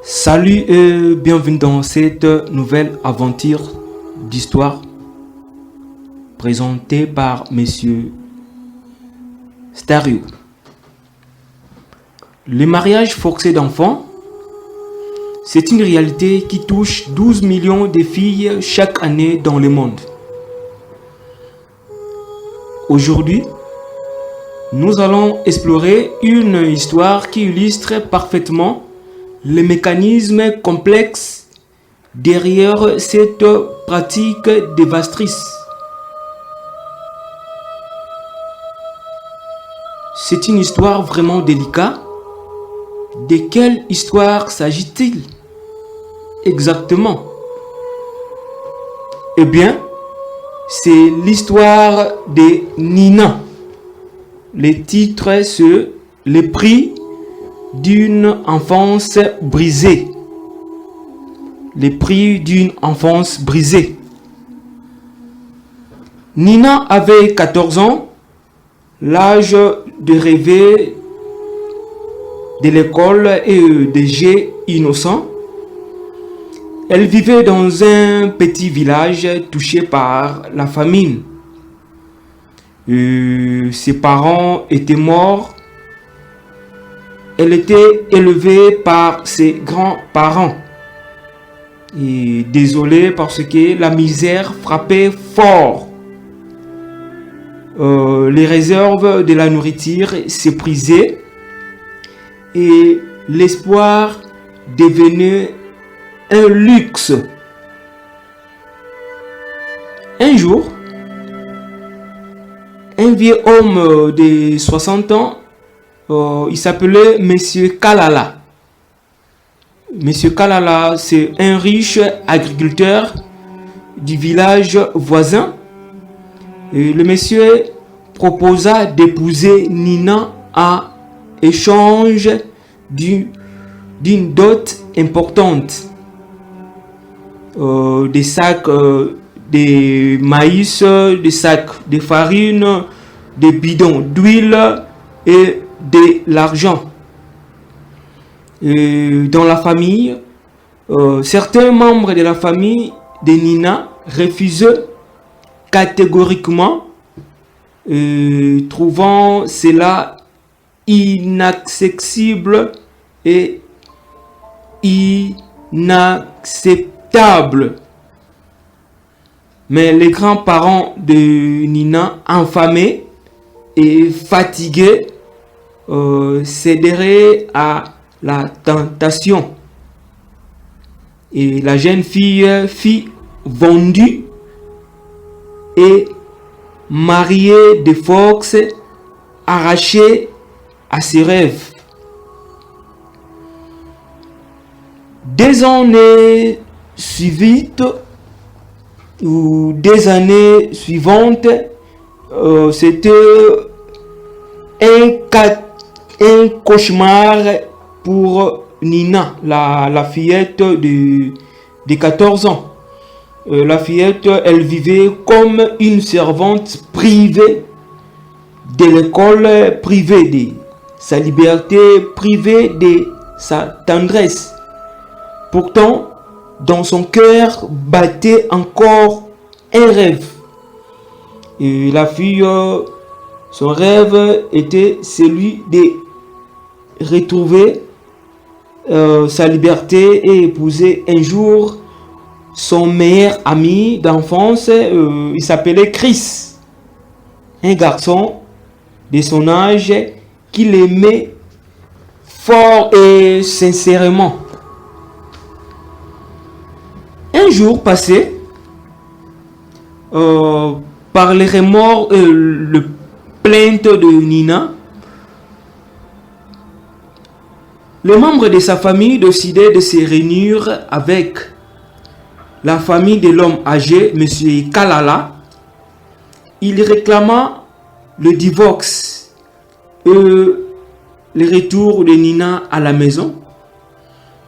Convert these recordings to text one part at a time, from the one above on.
Salut et bienvenue dans cette nouvelle aventure d'histoire présentée par Monsieur Stario. Le mariage forcé d'enfants, c'est une réalité qui touche 12 millions de filles chaque année dans le monde. Aujourd'hui, nous allons explorer une histoire qui illustre parfaitement les mécanismes complexes derrière cette pratique dévastatrice. C'est une histoire vraiment délicate. De quelle histoire s'agit-il exactement? Eh bien, c'est l'histoire de Nina. Le titre, c'est Le prix d'une enfance brisée. Le prix d'une enfance brisée. Nina avait 14 ans, l'âge de rêver de l'école et des jeux innocents. Elle vivait dans un petit village touché par la famine. Ses parents étaient morts. Elle était élevée par ses grands-parents. Et désolée parce que la misère frappait fort. Les réserves de la nourriture s'épuisaient et l'espoir devenait un luxe. Un jour, un vieux homme de 60 ans, il s'appelait Monsieur Kalala. Monsieur Kalala, c'est un riche agriculteur du village voisin. Et le monsieur proposa d'épouser Nina en échange d'une dot importante. Des sacs de maïs, des sacs de farine, des bidons d'huile et de l'argent. Dans la famille, certains membres de la famille de Nina refusaient catégoriquement, trouvant cela inaccessible et inacceptable. Mais les grands-parents de Nina, affamés et fatigués, céderaient à la tentation. Et la jeune fille fut vendue et mariée de force, arrachée à ses rêves. Des années suivantes, c'était un cauchemar pour Nina, la fillette de 14 ans. La fillette, elle vivait comme une servante privée de l'école, privée de sa liberté, privée de sa tendresse. Pourtant, dans son cœur battait encore un rêve. Et la fille, son rêve était celui de retrouver sa liberté et épouser un jour son meilleur ami d'enfance. Il s'appelait Chris, un garçon de son âge qu'il aimait fort et sincèrement. Un jour passé, par les remords et le plainte de Nina, les membres de sa famille décidaient de se réunir avec la famille de l'homme âgé, M. Kalala. Il réclama le divorce et le retour de Nina à la maison.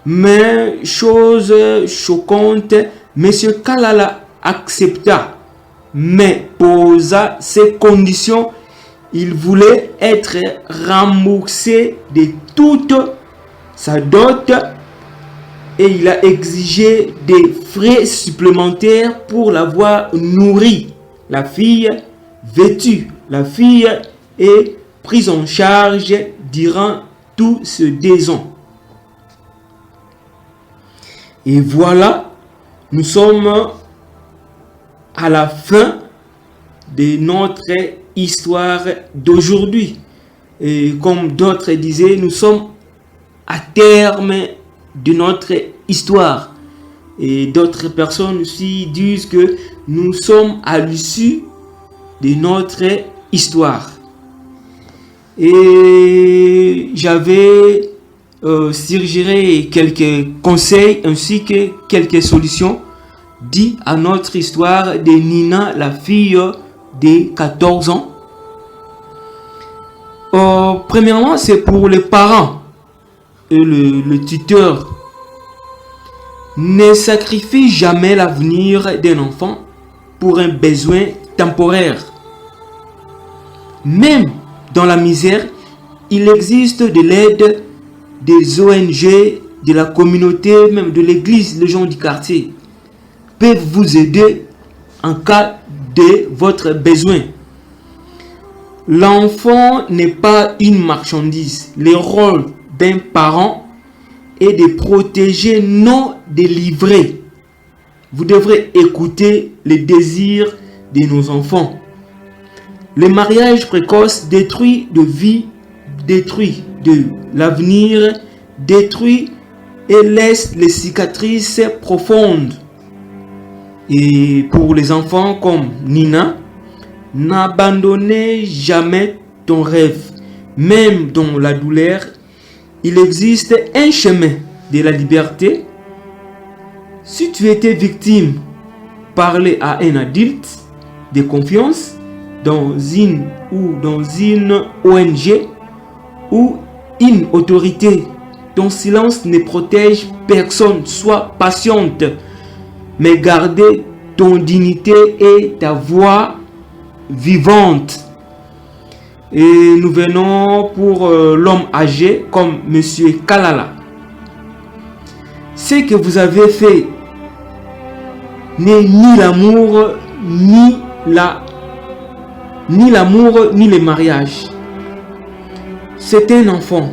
Mais, chose choquante, M. Kalala accepta, mais posa ses conditions. Il voulait être remboursé de toute sa dot et il a exigé des frais supplémentaires pour l'avoir nourrie. La fille vêtue, la fille est prise en charge durant tout ce 2 ans. Et voilà, nous sommes à la fin de notre histoire d'aujourd'hui. Et comme d'autres disaient, nous sommes à terme de notre histoire. Et d'autres personnes aussi disent que nous sommes à l'issue de notre histoire. Et j'avais suggéré quelques conseils ainsi que quelques solutions dites à notre histoire de Nina, la fille de 14 ans. Premièrement, c'est pour les parents et le tuteur. Ne sacrifie jamais l'avenir d'un enfant pour un besoin temporaire. Même dans la misère, il existe de l'aide des ONG, de la communauté, même de l'église. Les gens du quartier peuvent vous aider en cas de votre besoin. L'enfant n'est pas une marchandise. Le rôle d'un parent est de protéger, non de livrer. Vous devrez écouter les désirs de nos enfants. Le mariage précoce détruit de vie, détruit de l'avenir, détruit et laisse les cicatrices profondes. Et pour les enfants comme Nina, n'abandonnez jamais ton rêve. Même dans la douleur, il existe un chemin de la liberté. Si tu étais victime, parlez à un adulte de confiance dans une ONG ou une autorité. Ton silence ne protège personne. Sois patiente, mais gardez ton dignité et ta voix vivante. Et nous venons pour l'homme âgé comme Monsieur Kalala. Ce que vous avez fait n'est ni l'amour, ni le mariage. C'est un enfant.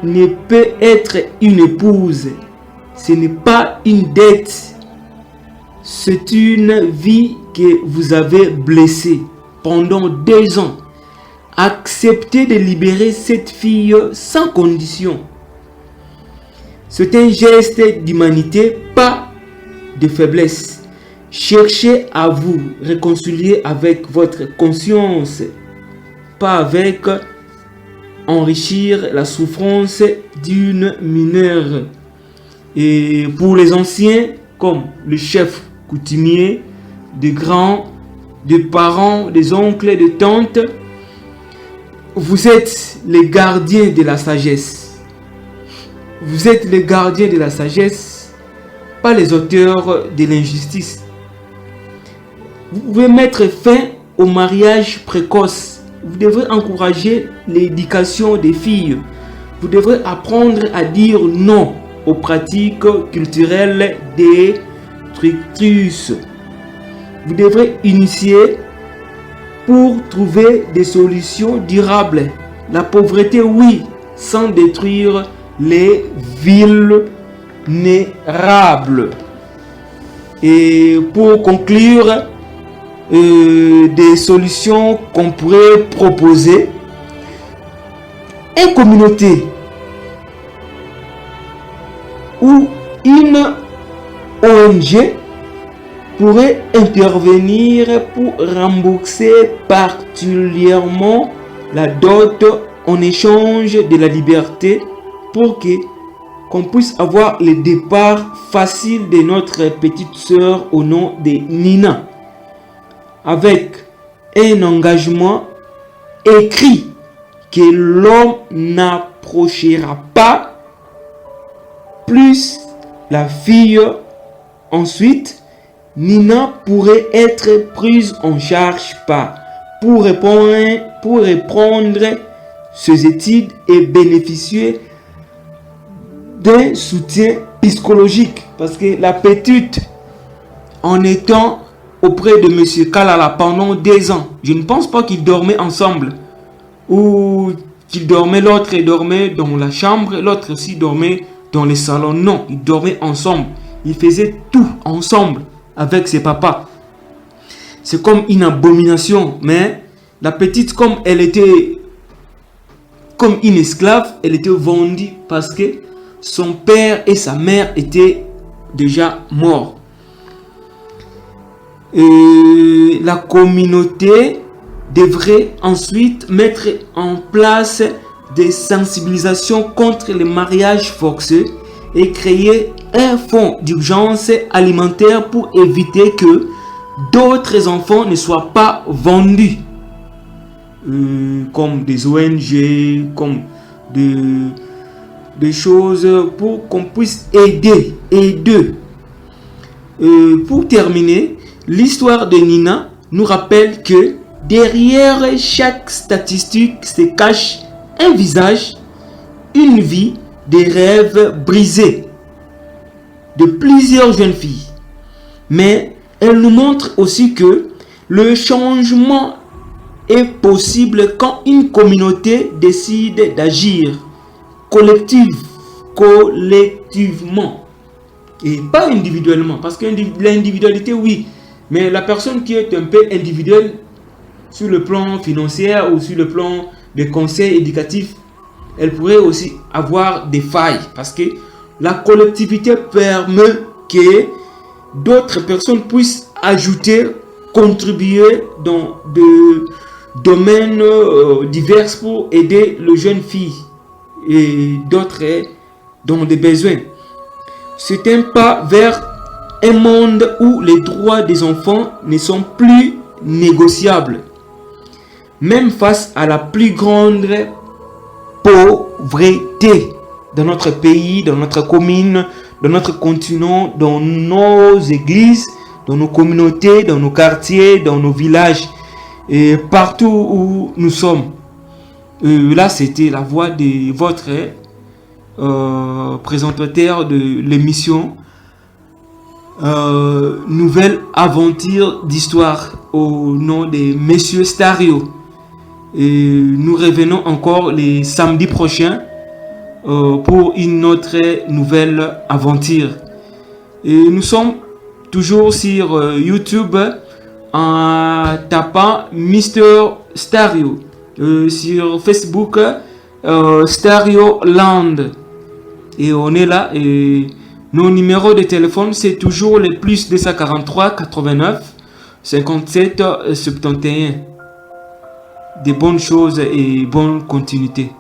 Ne peut être une épouse. Ce n'est pas une dette. C'est une vie que vous avez blessée pendant 2 ans. Acceptez de libérer cette fille sans condition. C'est un geste d'humanité, pas de faiblesse. Cherchez à vous réconcilier avec votre conscience, pas avec enrichir la souffrance d'une mineure. Et pour les anciens, comme le chef coutumier, des grands, des parents, des oncles, des tantes, vous êtes les gardiens de la sagesse. Vous êtes les gardiens de la sagesse, pas les auteurs de l'injustice. Vous pouvez mettre fin au mariage précoce. Vous devrez encourager l'éducation des filles. Vous devrez apprendre à dire non aux pratiques culturelles destructrices. Vous devrez initier pour trouver des solutions durables. La pauvreté, oui, sans détruire les vulnérables. Et pour conclure, des solutions qu'on pourrait proposer. Une communauté ou une ONG pourrait intervenir pour rembourser particulièrement la dot en échange de la liberté pour qu'on puisse avoir le départ facile de notre petite sœur au nom de Nina, avec un engagement écrit que l'homme n'approchera pas plus la fille. Ensuite, Nina pourrait être prise en charge pour reprendre ses études et bénéficier d'un soutien psychologique. Parce que la petite, en étant auprès de M. Kalala pendant 2 ans, je ne pense pas qu'ils dormaient ensemble. Ou qu'ils dormaient, l'autre dormait dans la chambre, l'autre aussi dormait dans le salon. Non, ils dormaient ensemble. Ils faisaient tout ensemble avec ses papas. C'est comme une abomination. Mais la petite, comme elle était comme une esclave, elle était vendue parce que son père et sa mère étaient déjà morts. Et la communauté devrait ensuite mettre en place des sensibilisations contre les mariages forcés et créer un fonds d'urgence alimentaire pour éviter que d'autres enfants ne soient pas vendus. Comme des ONG, comme des choses pour qu'on puisse aider. Pour terminer, l'histoire de Nina nous rappelle que derrière chaque statistique se cache un visage, une vie, des rêves brisés de plusieurs jeunes filles. Mais elle nous montre aussi que le changement est possible quand une communauté décide d'agir collectivement et pas individuellement. Parce que l'individualité, oui, mais la personne qui est un peu individuelle sur le plan financier ou sur le plan des conseils éducatifs, elle pourrait aussi avoir des failles. Parce que la collectivité permet que d'autres personnes puissent ajouter, contribuer dans de domaines divers pour aider les jeunes filles et d'autres dans des besoins. C'est un pas vers un monde où les droits des enfants ne sont plus négociables, même face à la plus grande pauvreté dans notre pays, dans notre commune, dans notre continent, dans nos églises, dans nos communautés, dans nos quartiers, dans nos villages et partout où nous sommes. Là, c'était la voix de votre présentateur de l'émission Nouvelle Aventure d'Histoire au nom de Monsieur Stario. Et nous revenons encore les samedis prochains pour une autre nouvelle aventure. Et nous sommes toujours sur YouTube en tapant Mr. Stario. Sur Facebook, Stario Land. Et on est là. Et nos numéros de téléphone, c'est toujours les plus 243 89 57 71. Des bonnes choses et bonne continuité.